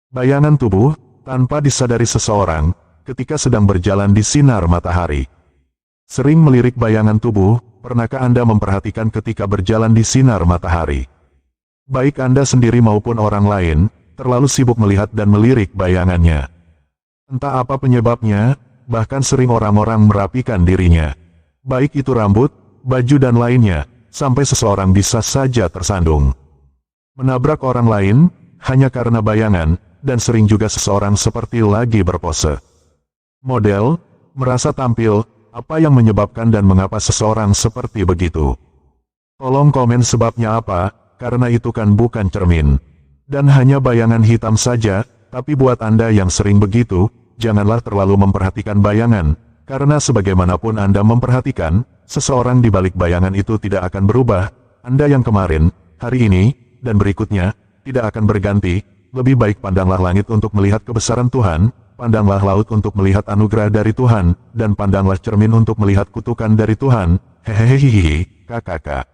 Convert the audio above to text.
Bayangan tubuh, tanpa disadari seseorang, ketika sedang berjalan di sinar matahari. Sering melirik bayangan tubuh, pernahkah Anda memperhatikan ketika berjalan di sinar matahari? Baik Anda sendiri maupun orang lain, terlalu sibuk melihat dan melirik bayangannya. Entah apa penyebabnya, bahkan sering orang-orang merapikan dirinya. Baik itu rambut, baju dan lainnya, sampai seseorang bisa saja tersandung. Menabrak orang lain, hanya karena bayangan, dan sering juga seseorang seperti lagi berpose. Model, merasa tampil, apa yang menyebabkan dan mengapa seseorang seperti begitu? Tolong komen sebabnya apa, karena itu kan bukan cermin. Dan hanya bayangan hitam saja, tapi buat Anda yang sering begitu, janganlah terlalu memperhatikan bayangan, karena sebagaimanapun Anda memperhatikan, seseorang di balik bayangan itu tidak akan berubah. Anda yang kemarin, hari ini, dan berikutnya, tidak akan berganti. Lebih baik pandanglah langit untuk melihat kebesaran Tuhan, pandanglah laut untuk melihat anugerah dari Tuhan, dan pandanglah cermin untuk melihat kutukan dari Tuhan. Hehehehe, kakak.